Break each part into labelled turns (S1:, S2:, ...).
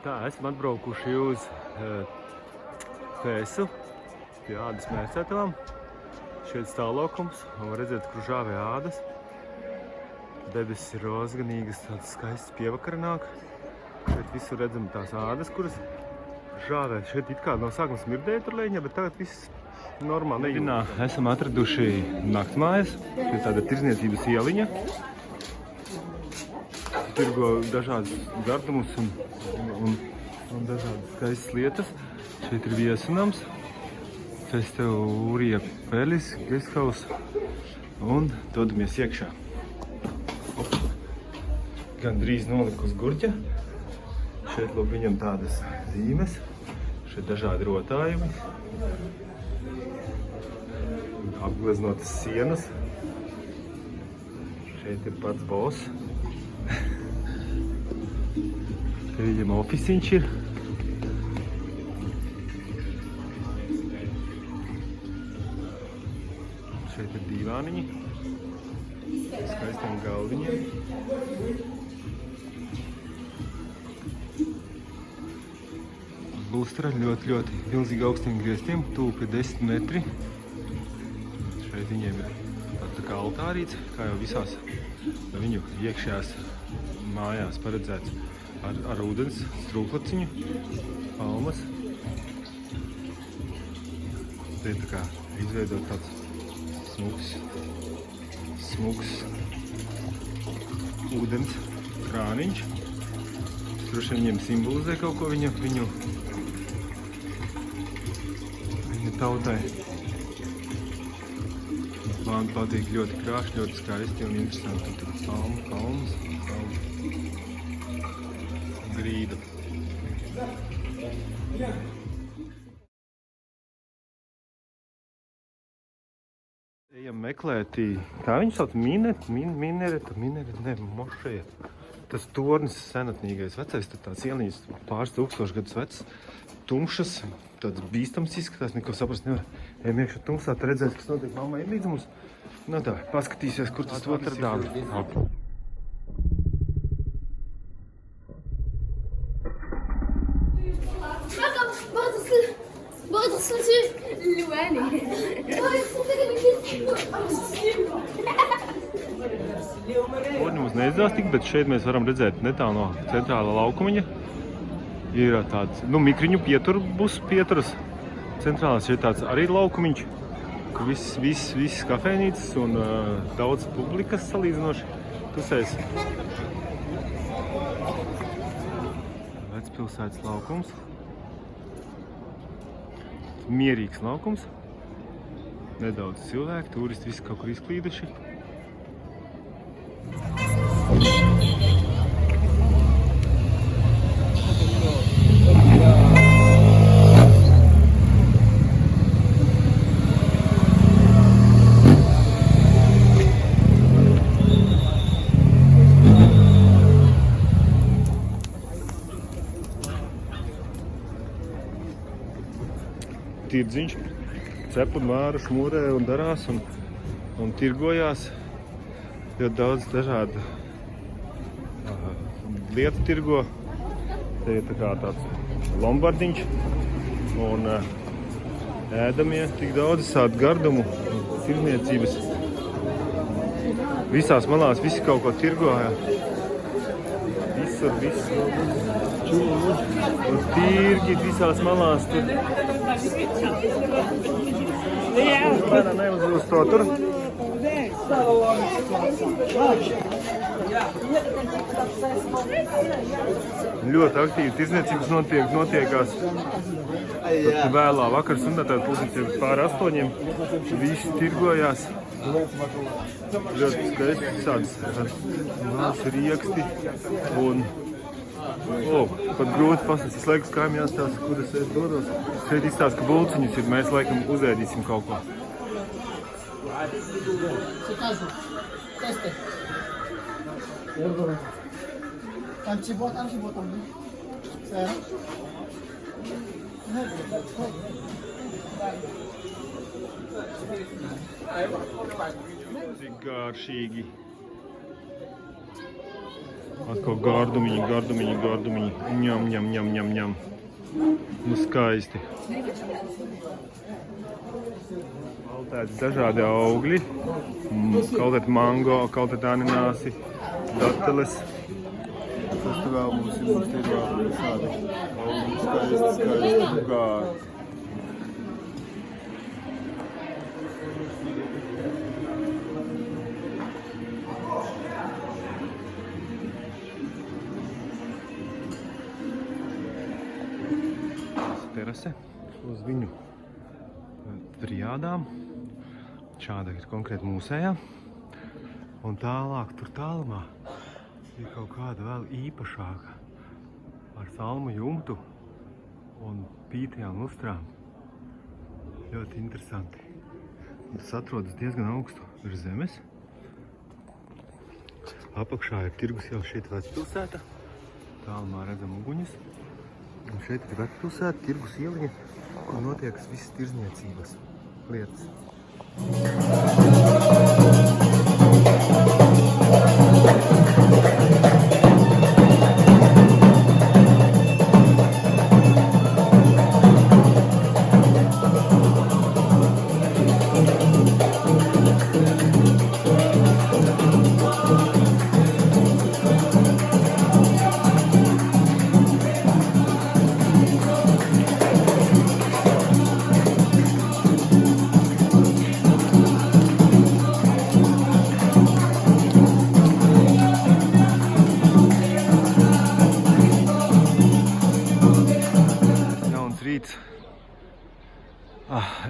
S1: Tā, esam atbraukuši uz Fēsu, pie ādas mērcētavām. Šeit stāvlaukums, un var redzēt, kur žāvē ādas. Debesis ir rozganīgas, tādas skaistas pievakara nāk. Šeit visur redzam tās ādas, kuras žāvē. Šeit it kā no sākuma smirdēja tur leņa, bet tagad viss normāli. Medinā esam atraduši naktsmājas, pie tāda tirzniecības ieliņa. Tirgo dažādas gardumus un dažādas skaistas lietas. Šeit ir viesunams, Festeurija Pelis, Guesthouse, un dodamies iekšā. Gan drīz noliku uz gurķa. Šeit lūk viņam tādas zīmes, šeit dažādi rotājumi, apgleznotas sienas. Šeit ir pats boss. Te viņam ofisiņš ir. Šeit ir dīvāniņi, skaistiem galdiņiem. Lustra ļoti milzīgi augstiem griestiem, tuvu pie 10 metri. Šeit viņiem ir tāds tā kā altārīts, kā jau visās viņu iekšējās mājās paredzēts ar ūdens strūklaciņu, palmas. Te ir tā kā izveidot tāds smuks ūdens krāniņš. Droši vien viņiem simbolizē kaut ko viņu tautai. Man patīk ļoti krāšņi, ļoti skaisti un interesanti. Tur palmas, grīdu. Ejam meklēt, kā viņu sauc, mošeja. Tas tornis senatnīgais, vecais, tāds ieliņas pāris tūkstoši gadus vecs, tumšas, tāds bīstams izskatās, neko saprast nevar. Ejam iekšā tumsā, te redzēs, kas notiek, mamma ir līdz mums. Nu tā, paskatīsies, kur tas to atradām. Mums neizdevās tikt, bet šeit mēs varam redzēt netālu no centrālā laukumiņa. Ir tāds, mikriņu pieturas centrālās, šeit tāds arī laukumiņš, kur viss kafejnīcas un daudz publikas salīdzinoši tusēs. Vecpilsētas laukums. Mierīgs laukums. Nedaudz cilvēku, turisti visi kaut kur izklīduši. Tirdziņš cep un vāra, šmūrē un darās un tirgojās. Ļoti daudz dažādu lietu tirgo. Te ir tā kā tāds lombardiņš un ēdamie tik daudz tādu gardumu, tirdzniecības. Visās malās visi kaut ko tirgoja. Visur. Tirgi visās malās tur. Neuzlūst to tur. Ļoti aktīvi tirdzniecības notiekās. Tad vēlā vakar sundatā pusdienas pār 8. Visi tirgojās. Ļoti skaisti tādas rieksti un pat grūti pastāstīt, es laikus kājām jāstāsta, kur es dodos. Šeit izstāsta, ka bulciņus ir, mēs laikam uzēdīsim kaut ko. Tik garšīgi. Atkal gardumiņi. Ņem. Nu skaisti. Kvalitātes dažādi augļi. Kvalitāti mango, kvalitāti ananāsi, dateles. Tas te vēl mums ir vēl visādi augļi, skaisti, gāri. Terase uz viņu triādām. Šāda ir konkrēti mūsējā. Un tālāk tur tālumā ir kaut kāda vēl īpašāka ar salmu jumtu un pītajām lustrām. Ļoti interesanti. Tas atrodas diezgan augstu virs zemes. Apakšā ir tirgus jau šeit vecpilsēta. Tālumā redzam uguņus. Un šeit ir vecpilsēta, tirgus ieliņa, kur notiekas visas tirzniecības lietas.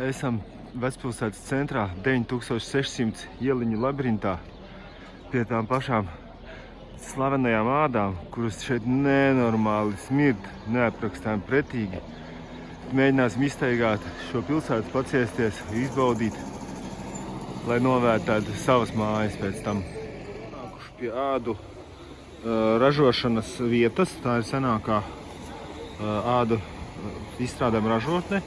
S1: Esam vecpilsētas centrā 9600 ieliņu labirintā pie tām pašām slavenajām ādām, kuras šeit nenormāli smird, neaprakstām pretīgi. Mēģināsim iztaigāt šo pilsētu, paciesties, izbaudīt, lai novērtētu savas mājas pēc tam. Nākuši pie ādu ražošanas vietas, tā ir senākā ādu izstrādājuma ražotne.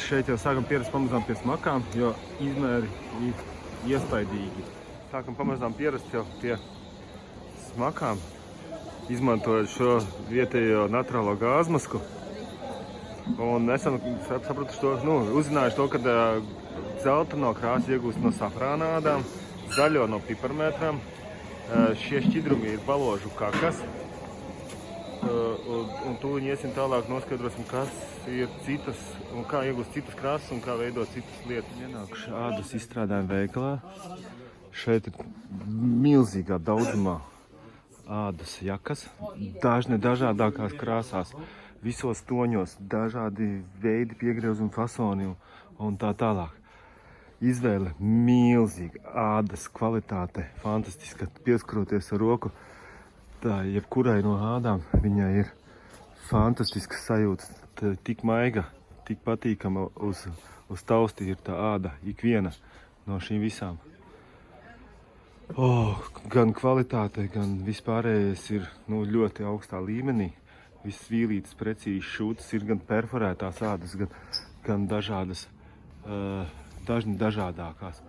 S1: Šeit jau sākam pierast pamazām pie smakām, jo izmēri ir iespaidīgi. Sākam pamazām pierast jau pie smakām, izmantojot šo vietējo naturālo gāzmasku. Un esam sapratuši to, uzzinājuši to, ka zeltaino krāsu iegūst no safrāna ādām, zaļo no piparmētrām. Šie šķidrumi ir baložu kakas. Un tūliņ iesim tālāk, noskaidrosim, kas ir citas, un kā iegūst citas krāsas un kā veidot citas lietas. Ienākuši ādas izstrādājuma veikalā. Šeit ir milzīgā daudzumā ādas jakas, dažādākās krāsās, visos toņos, dažādi veidi, piegriezumi, fasoni un tā tālāk. Izvēle milzīga, ādas kvalitāte fantastiska, pieskaroties ar roku. Tā, jebkurai no ādām viņai ir fantastisks sajūts, tik maiga, tik patīkama uz tausti ir tā āda, ikviena no šīm visām. Gan kvalitāte, gan vispārējais ir ļoti augstā līmenī. Viss vīlītes precīzi šūtas ir gan perforētās ādas, gan dažādas, dažādākās.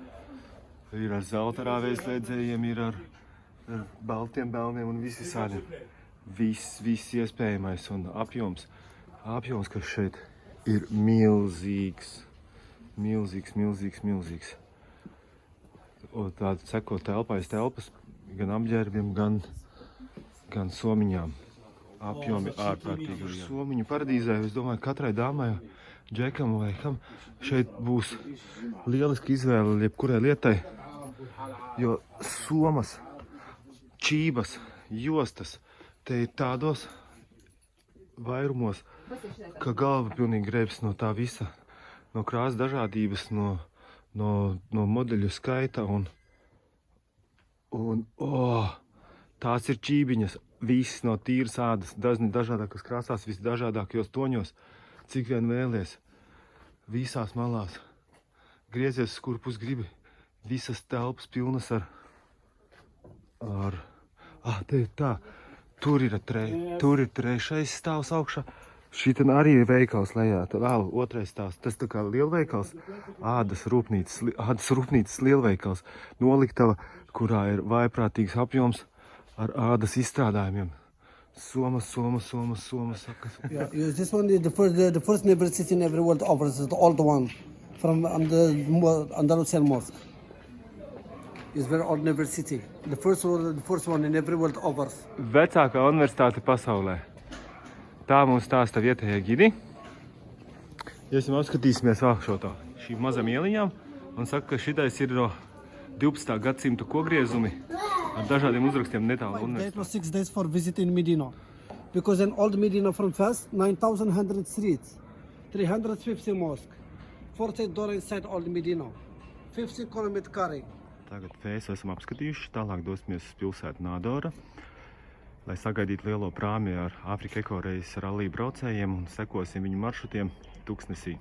S1: Ir ar zelta rāvēslēdzējiem, ir ar baltiem belniem un visādiem. Viss iespējamais un apjoms, kas šeit ir milzīgs. Un tāda seko telpais telpas, gan apģērbiem, gan somiņām. Apjomi ārkārtīgi. Somiņu paradīzē, es domāju, katrai dāmai, džekam vai kam, šeit būs lieliski izvēle jebkurai lietai, jo somas, čības, jostas, te ir tādos vairumos, ka galva pilnīgi greibs no tā visa, no krāsas dažādības, no modeļu skaita un tās ir čībiņas, viss no tīras ādas, dažādākas krāsās, visdažādākajos toņos, cik vien vēlies, visās malās, griezies, kur pus gribi, visas telpas pilnas ar te ir tā, tur ir trešais stāvs augšā, šitien arī ir veikals lejā, vēl otrais stāvs, tas tā kā lielveikals, ādas rūpnīcas lielveikals, noliktava, kurā ir vaiprātīgs apjoms, ar ādas izstrādājumiem. Soma, saka.
S2: Yeah, yes, this one is the first university in every world offers the old one from Andalusian Mosque. It's very old university. The first one in every world offers.
S1: Vecākā universitāte pasaulē. Tā mums stāsta vietējie gidi. Iesim apskatīsimies vēl šo tā šīm mazam ieliņām un saka, ka šitais ir no 12. gadsimta kogriezumi ar dažādiem uzrakstiem netālu
S2: 5 days
S1: universitāti.
S2: or 6 days for visiting Medina. Because in old Medina from Fes, 9,100 streets, 350 mosques, 40 doors inside old Medina, 50 kilometer carry.
S1: Tagad Fēsu esam apskatījuši, tālāk dosimies uz pilsētu Nādora, lai sagaidītu lielo prāmi ar Afrika ekorejas rallija braucējiem un sekosim viņu maršrutiem Tuksnesī.